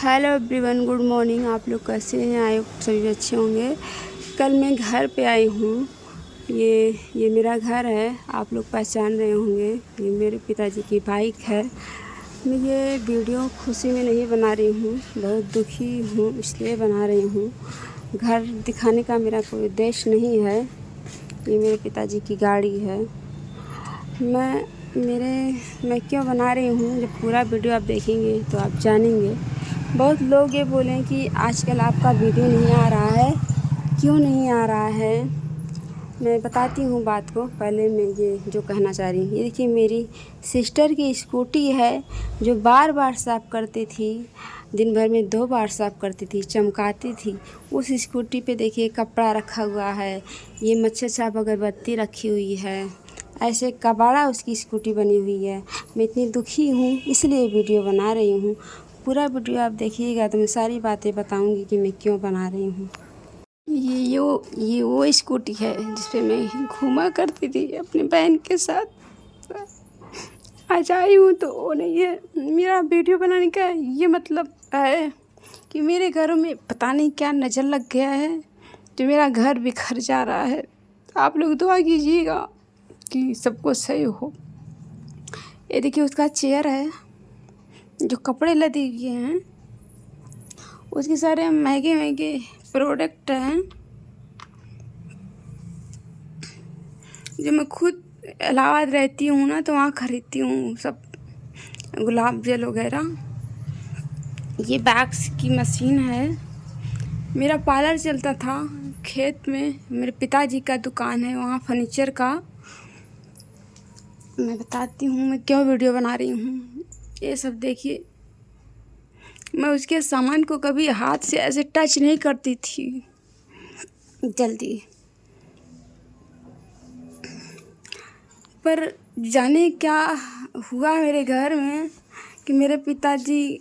Hello everyone, good morning. आप लोग कैसे हैं? आई होप सभी अच्छे होंगे। कल मैं घर पे आई हूँ। ये मेरा घर है, आप लोग पहचान रहे होंगे। ये मेरे पिताजी की बाइक है। मैं ये वीडियो खुशी में नहीं बना रही हूँ, बहुत दुखी हूँ इसलिए बना रही हूँ। घर दिखाने का मेरा कोई उद्देश्य नहीं है। ये मेरे पिताजी की गाड़ी है। मैं क्यों बना रही हूँ, जब पूरा वीडियो आप देखेंगे तो आप जानेंगे। बहुत लोग ये बोलें कि आजकल आपका वीडियो नहीं आ रहा है, क्यों नहीं आ रहा है। मैं बताती हूँ बात को। पहले मैं ये जो कहना चाह रही हूँ, ये देखिए मेरी सिस्टर की स्कूटी है, जो बार बार साफ़ करती थी। दिन भर में 2 बार साफ़ करती थी, चमकाती थी। उस स्कूटी पे देखिए कपड़ा रखा हुआ है, ये मच्छर छाप अगरबत्ती रखी हुई है, ऐसे कबाड़ा उसकी स्कूटी बनी हुई है। मैं इतनी दुखी हूँ इसलिए वीडियो बना रही हूँ। पूरा वीडियो आप देखिएगा तो मैं सारी बातें बताऊँगी कि मैं क्यों बना रही हूँ। ये वो स्कूटी है जिस पे मैं घूमा करती थी अपने बहन के साथ। आज आई हूँ तो वो नहीं है। मेरा वीडियो बनाने का ये मतलब है कि मेरे घरों में पता नहीं क्या नज़र लग गया है, जो मेरा घर बिखर जा रहा है। आप लोग दुआ कीजिएगा कि सब कुछ सही हो। ये देखिए उसका चेयर है, जो कपड़े लदे हुए हैं, उसके सारे महंगे महंगे प्रोडक्ट हैं, जो मैं खुद इलाहाबाद रहती हूँ ना, तो वहाँ ख़रीदती हूँ सब, गुलाब जल वगैरह। ये वैक्स की मशीन है। मेरा पार्लर चलता था खेत में, मेरे पिताजी का दुकान है वहाँ फर्नीचर का। मैं बताती हूँ मैं क्यों वीडियो बना रही हूँ। ये सब देखिए, मैं उसके सामान को कभी हाथ से ऐसे टच नहीं करती थी जल्दी, पर जाने क्या हुआ मेरे घर में कि मेरे पिताजी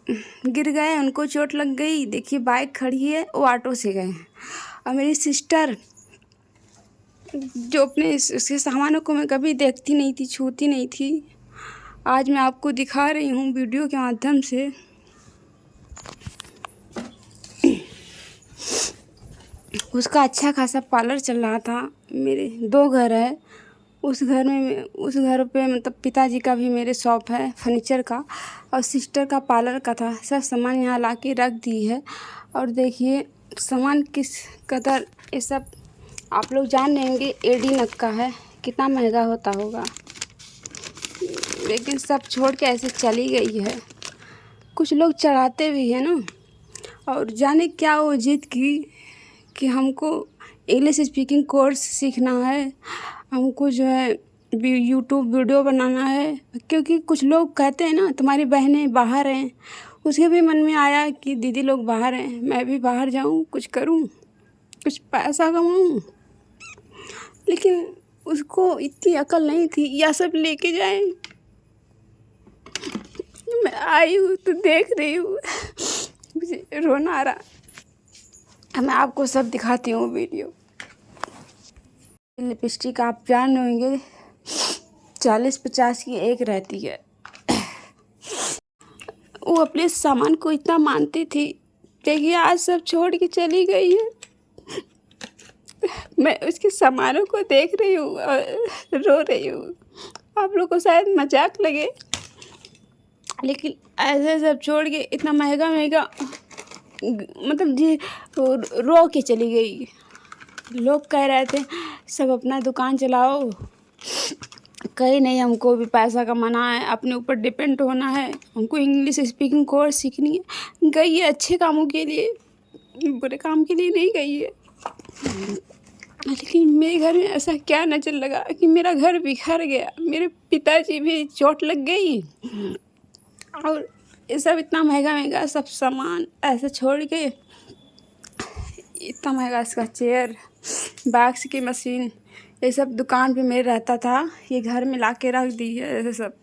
गिर गए, उनको चोट लग गई। देखिए बाइक खड़ी है, वो ऑटो से गए हैं। और मेरी सिस्टर जो अपने उसके सामानों को मैं कभी देखती नहीं थी, छूती नहीं थी, आज मैं आपको दिखा रही हूँ वीडियो के माध्यम से। उसका अच्छा खासा पार्लर चल रहा था। मेरे 2 घर है, उस घर पे मतलब पिताजी का भी मेरे शॉप है फर्नीचर का, और सिस्टर का पार्लर का था। सब सामान यहाँ ला के रख दी है। और देखिए सामान किस कदर, ये सब आप लोग जान लेंगे। एडी नग का है, कितना महंगा होता होगा, लेकिन सब छोड़ के ऐसे चली गई है। कुछ लोग चढ़ाते भी हैं ना। और जाने क्या वो जिद की कि हमको इंग्लिश स्पीकिंग कोर्स सीखना है, हमको जो है यूट्यूब वीडियो बनाना है। क्योंकि कुछ लोग कहते हैं ना तुम्हारी बहनें बाहर हैं, उसके भी मन में आया कि दीदी लोग बाहर हैं, मैं भी बाहर जाऊं, कुछ करूं, कुछ पैसा कमाऊं। लेकिन उसको इतनी अकल नहीं थी, या सब लेके जाएं। मैं आई हूँ तो देख रही हूँ, मुझे रोना आ रहा। मैं आपको सब दिखाती हूँ वीडियो। लिपस्टिक आप जान होंगे 40-50 की एक रहती है। वो अपने सामान को इतना मानती थी, देखिए आज सब छोड़ के चली गई है। मैं उसके सामानों को देख रही हूँ और रो रही हूँ। आप लोग को शायद मजाक लगे, लेकिन ऐसे सब छोड़ के इतना महंगा महंगा मतलब जी रो के चली गई। लोग कह रहे थे सब अपना दुकान चलाओ, कहीं नहीं, हमको भी पैसा कमाना है, अपने ऊपर डिपेंड होना है, हमको इंग्लिश स्पीकिंग कोर्स सीखनी है। गई है अच्छे कामों के लिए, बुरे काम के लिए नहीं गई है। लेकिन मेरे घर में ऐसा क्या नज़र लगा कि मेरा घर बिखर गया, मेरे पिताजी भी चोट लग गई, और ये सब इतना महंगा महंगा सब सामान ऐसे छोड़ के, इतना महंगा इसका चेयर, वैक्स की मशीन, ये सब दुकान पे मेरे रहता था, ये घर में ला के रख दी है ऐसे सब।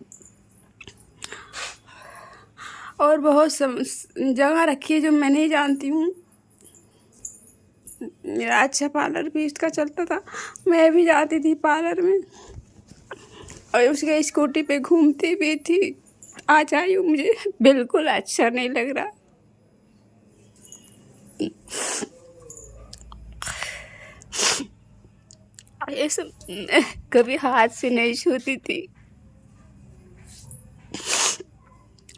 और बहुत जगह रखी है जो मैं नहीं जानती हूँ। मेरा अच्छा पार्लर भी इसका चलता था, मैं भी जाती थी पार्लर में, और उसके स्कूटी पे घूमती भी थी। आज आई हूँ, मुझे बिल्कुल अच्छा नहीं लग रहा। ये सब कभी हाथ से नहीं छूती थी,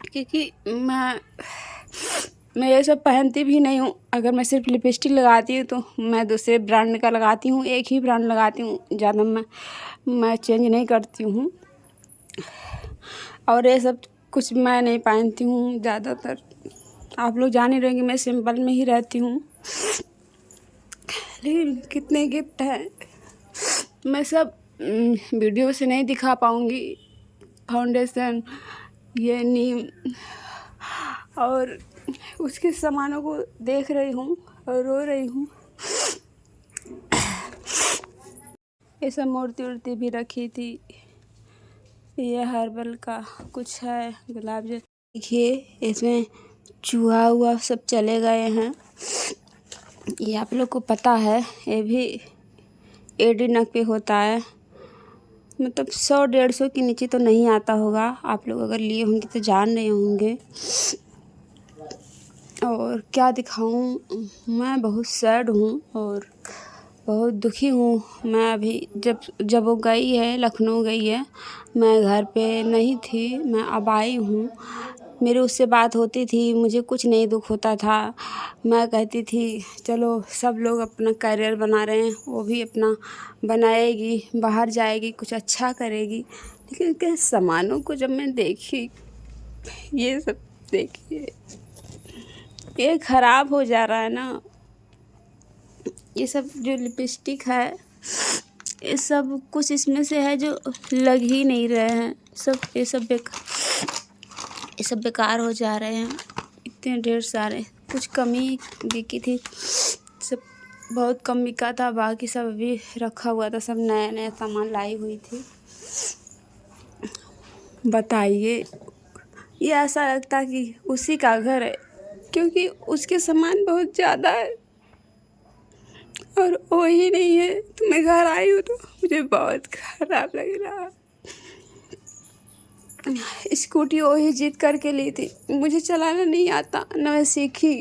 क्योंकि मैं ये सब पहनती भी नहीं हूँ। अगर मैं सिर्फ लिपस्टिक लगाती हूँ तो मैं दूसरे ब्रांड का लगाती हूँ, एक ही ब्रांड लगाती हूँ, ज़्यादा मैं चेंज नहीं करती हूँ। और ये सब कुछ मैं नहीं पहनती हूँ ज़्यादातर। आप लोग जान ही रहे कि मैं सिंपल में ही रहती हूँ। लेकिन कितने गिफ्ट हैं, मैं सब वीडियो से नहीं दिखा पाऊँगी। फाउंडेशन, ये नीम और उसके सामानों को देख रही हूँ और रो रही हूँ। ये सब मूर्ति उर्ति भी रखी थी। ये हर्बल का कुछ है, गुलाब जल। देखिए इसमें चूहा हुआ सब चले गए हैं। ये आप लोग को पता है, ये भी एडी नग पे होता है। मतलब 100-150 के नीचे तो नहीं आता होगा। आप लोग अगर लिए होंगे तो जान रहे होंगे। और क्या दिखाऊं, मैं बहुत सैड हूँ और बहुत दुखी हूँ। मैं अभी जब वो गई है, लखनऊ गई है, मैं घर पे नहीं थी, मैं अब आई हूँ। मेरी उससे बात होती थी, मुझे कुछ नहीं दुख होता था। मैं कहती थी चलो सब लोग अपना करियर बना रहे हैं, वो भी अपना बनाएगी, बाहर जाएगी, कुछ अच्छा करेगी। लेकिन उसके सामानों को जब मैं देखी, ये सब देखिए, ये ख़राब हो जा रहा है ना। ये सब जो लिपस्टिक है, ये सब कुछ इसमें से है जो लग ही नहीं रहे हैं। ये सब बेकार हो जा रहे हैं। इतने ढेर सारे, कुछ कमी बिकी थी, सब बहुत कम बिका था, बाकी सब अभी रखा हुआ था। सब नया नया सामान लाई हुई थी। बताइए, ये ऐसा लगता कि उसी का घर है, क्योंकि उसके सामान बहुत ज़्यादा है और वो ही नहीं है। तो मैं घर आई हूँ तो मुझे बहुत खराब लग रहा। स्कूटी वही जीत करके ली थी, मुझे चलाना नहीं आता, न मैं सीखी।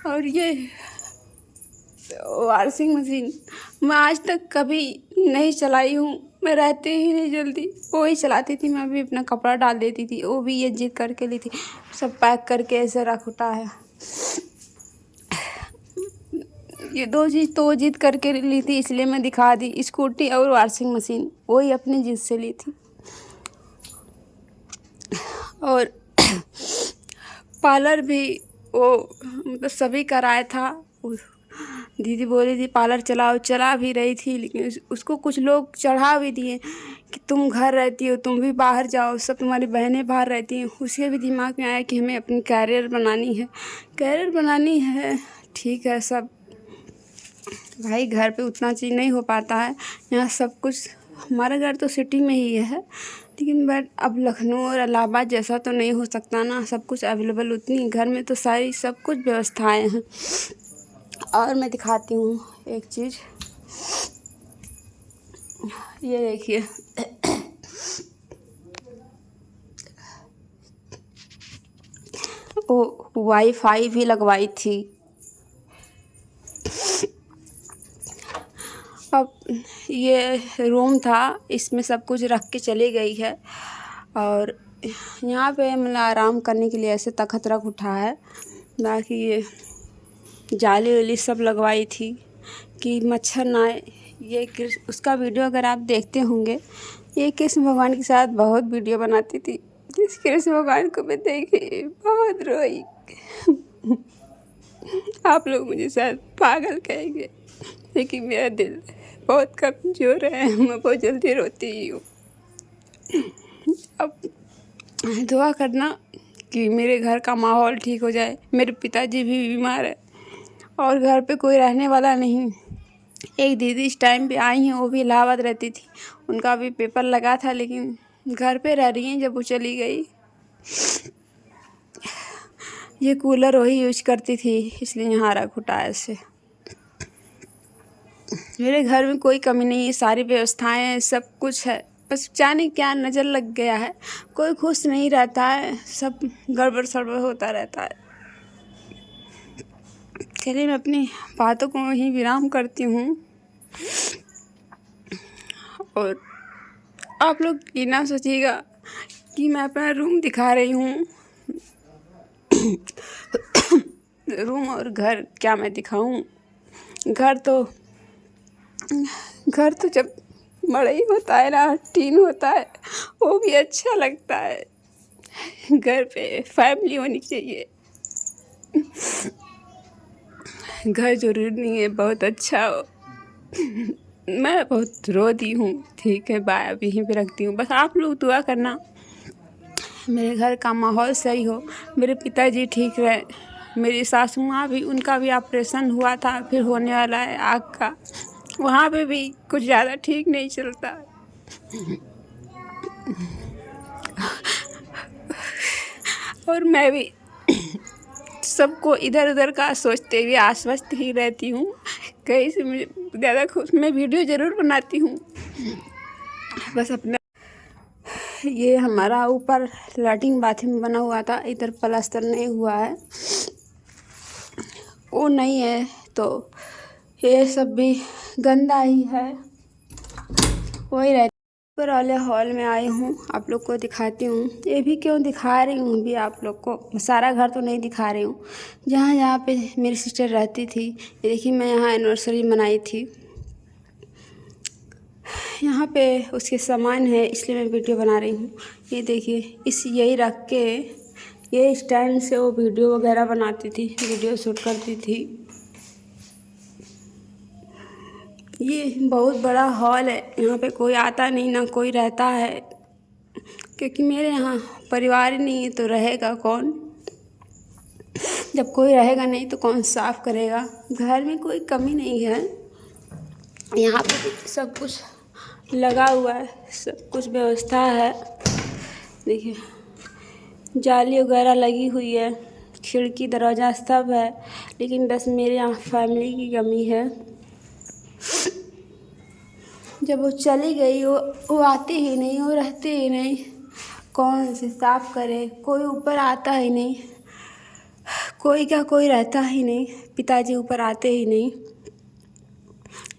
और ये वॉशिंग मशीन मैं आज तक कभी नहीं चलाई हूँ। मैं रहते ही नहीं जल्दी, वो ही चलाती थी। मैं भी अपना कपड़ा डाल देती थी, वो भी ये जिद करके ली थी। सब पैक करके ऐसे रख उठा है। ये दो चीज़ तो जिद करके ली थी, इसलिए मैं दिखा दी। स्कूटी और वॉशिंग मशीन वही अपनी जिद से ली थी। और पार्लर भी वो मतलब सभी कराया था। दीदी बोली थी पार्लर चलाओ, चला भी रही थी, लेकिन उसको कुछ लोग चढ़ा भी दिए कि तुम घर रहती हो, तुम भी बाहर जाओ, सब तुम्हारी बहनें बाहर रहती हैं। उसके भी दिमाग में आया कि हमें अपनी कैरियर बनानी है। ठीक है, सब भाई घर पे उतना चीज़ नहीं हो पाता है। यहाँ सब कुछ, हमारा घर तो सिटी में ही है, लेकिन बट अब लखनऊ और इलाहाबाद जैसा तो नहीं हो सकता ना, सब कुछ अवेलेबल। उतनी घर में तो सारी सब कुछ व्यवस्थाएं हैं। और मैं दिखाती हूँ एक चीज़, ये देखिए, वो वाईफाई भी लगवाई थी। अब ये रूम था, इसमें सब कुछ रख के चली गई है। और यहाँ पे मतलब आराम करने के लिए ऐसे तख़्त रख उठा है। बाकी ये जाली वाली सब लगवाई थी कि मच्छर ना आए। ये उसका वीडियो अगर आप देखते होंगे, ये कृष्ण भगवान के साथ बहुत वीडियो बनाती थी। जिस कृष्ण भगवान को मैं देखी बहुत रोई। आप लोग मुझे शायद पागल कहेंगे, लेकिन मेरा दिल बहुत कमज़ोर है, मैं बहुत जल्दी रोती ही हूँ। अब दुआ करना कि मेरे घर का माहौल ठीक हो जाए। मेरे पिताजी भी बीमार है और घर पे कोई रहने वाला नहीं। एक दीदी इस टाइम पे आई हैं, वो भी इलाहाबाद रहती थी, उनका भी पेपर लगा था, लेकिन घर पे रह रही हैं जब वो चली गई। ये कूलर वही यूज करती थी, इसलिए यहाँ रख उठा ऐसे। मेरे घर में कोई कमी नहीं है, सारी व्यवस्थाएं हैं, सब कुछ है। बस जाने क्या नज़र लग गया है, कोई खुश नहीं रहता है, सब गड़बड़ सड़बड़ होता रहता है। चलिए मैं अपनी बातों को वहीं विराम करती हूँ और आप लोग ये ना सोचिएगा कि मैं अपना रूम दिखा रही हूँ। रूम और घर क्या मैं दिखाऊँ? घर तो जब मड़ई होता है ना, टीन होता है, वो भी अच्छा लगता है। घर पे फैमिली होनी चाहिए। घर जरूरी नहीं है बहुत अच्छा हो। मैं बहुत रो दी हूँ। ठीक है, बाय, अब यहीं पे रखती हूँ। बस आप लोग दुआ करना मेरे घर का माहौल सही हो, मेरे पिताजी ठीक रहे, मेरी सासू माँ भी, उनका भी ऑपरेशन हुआ था, फिर होने वाला है आँख का, वहाँ पे भी कुछ ज़्यादा ठीक नहीं चलता। और मैं भी सबको इधर उधर का सोचते हुए आश्वस्त ही रहती हूँ। कहीं से मुझे ज़्यादा खुश, मैं वीडियो ज़रूर बनाती हूँ। बस अपना ये हमारा ऊपर लैट्रिन बाथरूम बना हुआ था, इधर प्लास्टर नहीं हुआ है, वो नहीं है, तो ये सब भी गंदा ही है। वही रहती ऊपर वाले हॉल में आई हूँ, आप लोग को दिखाती हूँ। ये भी क्यों दिखा रही हूँ भी आप लोग को, सारा घर तो नहीं दिखा रही हूँ। जहाँ जहाँ पे मेरी सिस्टर रहती थी, ये देखिए मैं यहाँ एनिवर्सरी मनाई थी, यहाँ पे उसके सामान है, इसलिए मैं वीडियो बना रही हूँ। ये देखिए, यही रख के ये स्टैंड से वो वीडियो वगैरह बनाती थी, वीडियो शूट करती थी। ये बहुत बड़ा हॉल है, यहाँ पे कोई आता नहीं, ना कोई रहता है, क्योंकि मेरे यहाँ परिवार ही नहीं है, तो रहेगा कौन? जब कोई रहेगा नहीं तो कौन साफ करेगा? घर में कोई कमी नहीं है, यहाँ पे सब कुछ लगा हुआ है, सब कुछ व्यवस्था है। देखिए जाली वगैरह लगी हुई है, खिड़की दरवाज़ा सब है, लेकिन बस मेरे यहाँ फैमिली की कमी है। जब वो चली गई, वो आती ही नहीं, वो रहती ही नहीं, कौन से साफ करे? कोई ऊपर आता ही नहीं, कोई रहता ही नहीं, पिताजी ऊपर आते ही नहीं।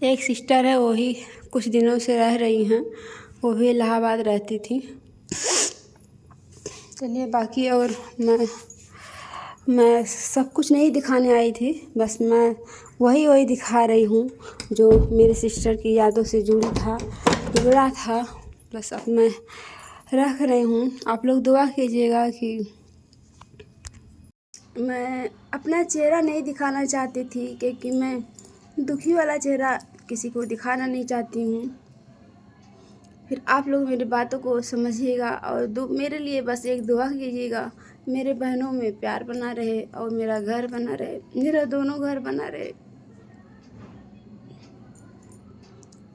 एक सिस्टर है, वो ही कुछ दिनों से रह रही हैं, वो भी इलाहाबाद रहती थी। चलिए बाकी, और मैं सब कुछ नहीं दिखाने आई थी, बस मैं वही दिखा रही हूँ जो मेरी सिस्टर की यादों से जुड़ा था। बस अब मैं रख रही हूँ। आप लोग दुआ कीजिएगा कि मैं अपना चेहरा नहीं दिखाना चाहती थी, क्योंकि मैं दुखी वाला चेहरा किसी को दिखाना नहीं चाहती हूँ। फिर आप लोग मेरी बातों को समझिएगा और मेरे लिए बस एक दुआ कीजिएगा, मेरे बहनों में प्यार बना रहे और मेरा घर बना रहे, मेरा दोनों घर बना रहे।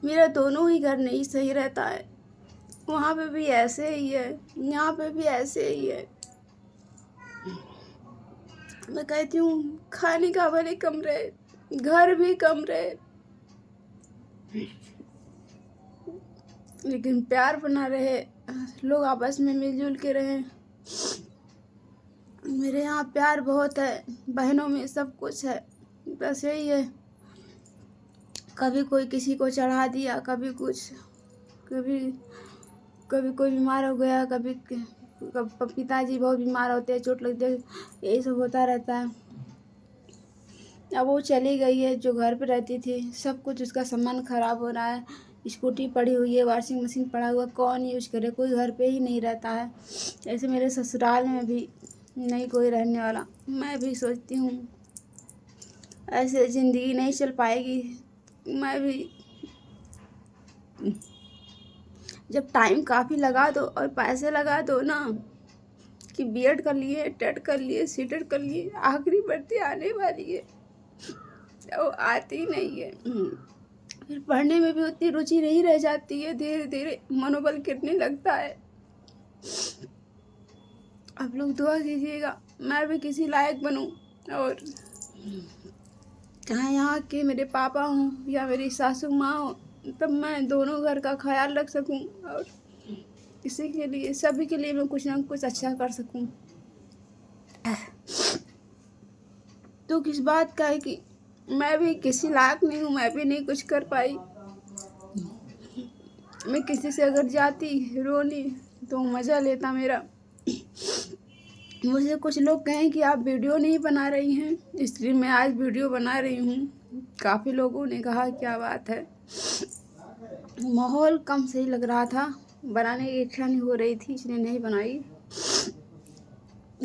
मेरा दोनों ही घर नहीं सही रहता है, वहाँ पे भी ऐसे ही है, यहाँ पे भी ऐसे ही है। मैं कहती हूँ खाने का भले कम रहे, घर भी कम रहे, लेकिन प्यार बना रहे, लोग आपस में मिलजुल के रहें। मेरे यहाँ प्यार बहुत है, बहनों में सब कुछ है, बस यही है। कभी कोई किसी को चढ़ा दिया, कभी कुछ, कभी कोई बीमार हो गया, कभी पिताजी बहुत बीमार होते हैं, चोट लगती है, यही सब होता रहता है। अब वो चली गई है, जो घर पे रहती थी, सब कुछ उसका सामान ख़राब हो रहा है। स्कूटी पड़ी हुई है, वॉशिंग मशीन पड़ा हुआ, कौन यूज़ करे? कोई घर पे ही नहीं रहता है। ऐसे मेरे ससुराल में भी नहीं कोई रहने वाला। मैं भी सोचती हूँ ऐसे ज़िंदगी नहीं चल पाएगी। मैं भी जब टाइम काफ़ी लगा दो और पैसे लगा दो ना, कि बीएड कर लिए, टेट कर लिए, सीटेट कर लिए, आखिरी भर्ती आने वाली है, वो आती नहीं है। फिर पढ़ने में भी उतनी रुचि नहीं रह जाती है, धीरे धीरे मनोबल गिरने लगता है। आप लोग दुआ कीजिएगा मैं भी किसी लायक बनूं और चाहे यहाँ के मेरे पापा हों या मेरी सासू माँ हो, तब मैं दोनों घर का ख्याल रख सकूं और किसी के लिए, सभी के लिए मैं कुछ ना कुछ अच्छा कर सकूं। तो किस बात का है कि मैं भी किसी लायक नहीं हूँ, मैं भी नहीं कुछ कर पाई। मैं किसी से अगर जाती रोने तो मज़ा लेता मेरा। मुझे कुछ लोग कहें कि आप वीडियो नहीं बना रही हैं, इसलिए मैं आज वीडियो बना रही हूँ। काफ़ी लोगों ने कहा क्या बात है, माहौल कम सही लग रहा था, बनाने की इच्छा नहीं हो रही थी, इसलिए नहीं बनाई।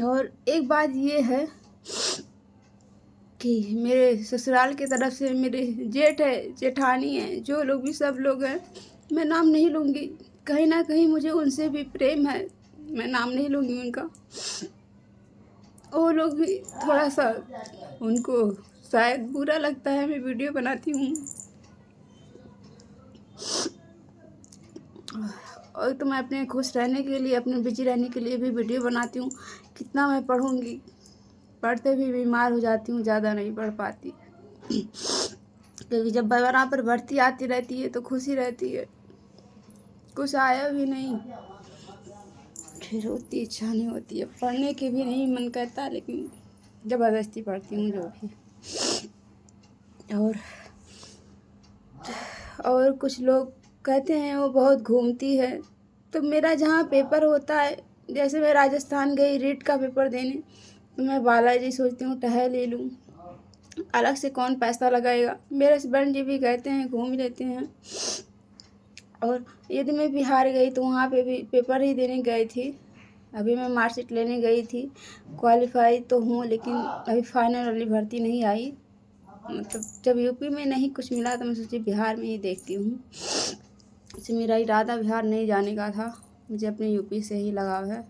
और एक बात ये है कि मेरे ससुराल की तरफ से मेरे जेठ है, जेठानी है, जो लोग भी सब लोग हैं, मैं नाम नहीं लूँगी, कहीं ना कहीं मुझे उनसे भी प्रेम है, मैं नाम नहीं लूँगी उनका। वो लोग भी थोड़ा सा, उनको शायद बुरा लगता है मैं वीडियो बनाती हूँ। और तो मैं अपने खुश रहने के लिए, अपने बिजी रहने के लिए भी वीडियो बनाती हूँ। कितना मैं पढ़ूँगी, पढ़ते भी बीमार हो जाती हूँ, ज़्यादा नहीं पढ़ पाती। क्योंकि जब वहाँ पर भर्ती आती रहती है तो खुशी रहती है, कुछ आया भी नहीं फिर उतनी इच्छा नहीं होती है, पढ़ने की भी नहीं मन करता, लेकिन ज़बरदस्ती पढ़ती हूँ जो भी। और कुछ लोग कहते हैं वो बहुत घूमती है, तो मेरा जहाँ पेपर होता है, जैसे मैं राजस्थान गई रीट का पेपर देने, तो मैं बालाजी सोचती हूँ टहल ले लूँ, अलग से कौन पैसा लगाएगा। मेरे हस्बैंड जी भी कहते हैं घूम लेते हैं। और यदि मैं बिहार गई तो वहाँ पे भी पेपर ही देने गई थी, अभी मैं मार्कशीट लेने गई थी, क्वालिफाई तो हूँ, लेकिन अभी फाइनल वाली भर्ती नहीं आई। मतलब जब यूपी में नहीं कुछ मिला तो मैं सोची बिहार में ही देखती हूँ। इससे मेरा इरादा बिहार नहीं जाने का था, मुझे अपने यूपी से ही लगाव है।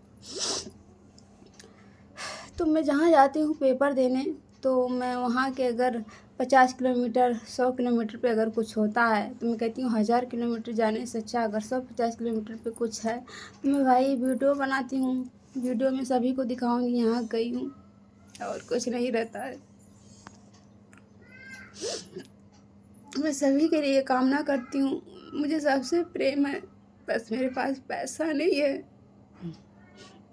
तो मैं जहाँ जाती हूँ पेपर देने, तो मैं वहाँ के अगर 50 किलोमीटर 100 किलोमीटर पे अगर कुछ होता है तो मैं कहती हूँ 1000 किलोमीटर जाने से अच्छा अगर 150 किलोमीटर पे कुछ है तो मैं भाई वीडियो बनाती हूँ, वीडियो में सभी को दिखाऊंगी यहाँ गई हूँ, और कुछ नहीं रहता है। मैं सभी के लिए कामना करती हूँ, मुझे सबसे प्रेम है, बस मेरे पास पैसा नहीं है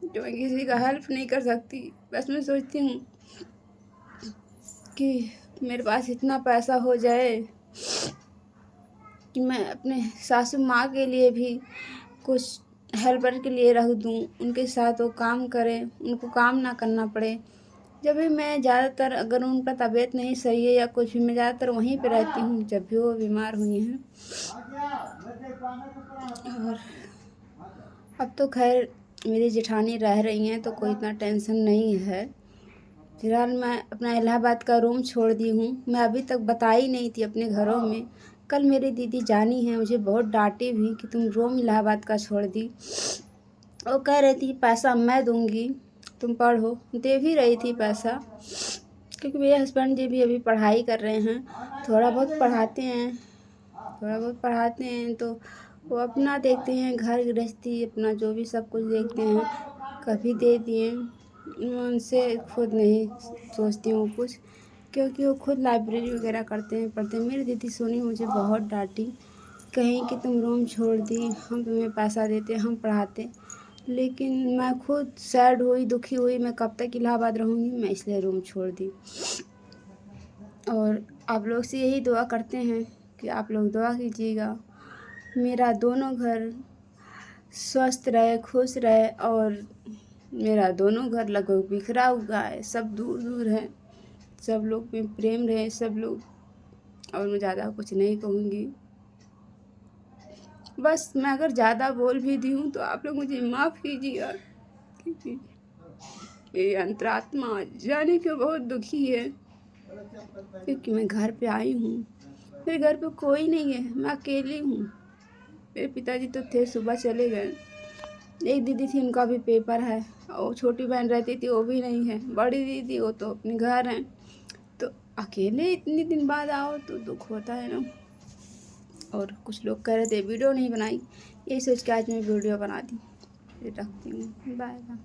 जो मैं किसी का हेल्प नहीं कर सकती। बस मैं सोचती हूँ कि मेरे पास इतना पैसा हो जाए कि मैं अपने सासू माँ के लिए भी कुछ हेल्पर के लिए रख दूँ, उनके साथ वो काम करें, उनको काम ना करना पड़े। जब भी मैं ज़्यादातर अगर उनका तबीयत नहीं सही है या कुछ भी, मैं ज़्यादातर वहीं पे रहती हूँ जब भी वो बीमार हुई हैं। और अब तो खैर मेरी जेठानी रह रही हैं तो कोई इतना टेंशन नहीं है। फिलहाल मैं अपना इलाहाबाद का रूम छोड़ दी हूँ, मैं अभी तक बताई नहीं थी अपने घरों में। कल मेरी दीदी जानी है, मुझे बहुत डांटी भी कि तुम रूम इलाहाबाद का छोड़ दी। वो कह रही थी पैसा मैं दूंगी, तुम पढ़ो, दे भी रही थी पैसा, क्योंकि मेरे हस्बैंड जी भी अभी पढ़ाई कर रहे हैं, थोड़ा बहुत पढ़ाते हैं, तो वो अपना देखते हैं, घर गृहस्थी अपना जो भी सब कुछ देखते हैं। कभी दे दिए, मैं उनसे खुद नहीं सोचती हूँ कुछ, क्योंकि वो खुद लाइब्रेरी वगैरह करते हैं, पढ़ते हैं। मेरी दीदी सोनी मुझे बहुत डांटी, कहीं कि तुम रूम छोड़ दी, हम तुम्हें पैसा देते, हम पढ़ाते, लेकिन मैं खुद सैड हुई, दुखी हुई, मैं कब तक इलाहाबाद रहूँगी, मैं इसलिए रूम छोड़ दी। और आप लोग से यही दुआ करते हैं कि आप लोग दुआ कीजिएगा मेरा दोनों घर स्वस्थ रहे, खुश रहे, और मेरा दोनों घर लगभग बिखरा हुआ है, सब दूर दूर है, सब लोग में प्रेम रहे सब लोग। और मैं ज़्यादा कुछ नहीं कहूँगी, बस मैं अगर ज़्यादा बोल भी दी हूँ तो आप लोग मुझे माफ़ कीजिएगा, क्योंकि मेरी अंतरात्मा जाने क्यों बहुत दुखी है। क्योंकि मैं घर पे आई हूँ, मेरे घर पे कोई नहीं है, मैं अकेली हूँ। मेरे पिताजी तो थे, सुबह चले गए। एक दीदी थी, उनका भी पेपर है, और छोटी बहन रहती थी, वो भी नहीं है। बड़ी दीदी वो तो अपने घर हैं, तो अकेले इतने दिन बाद आओ तो दुख होता है ना। और कुछ लोग कह रहे थे वीडियो नहीं बनाई, यही सोच के आज मैं वीडियो बना दी। रखती हूँ, बाय बाय।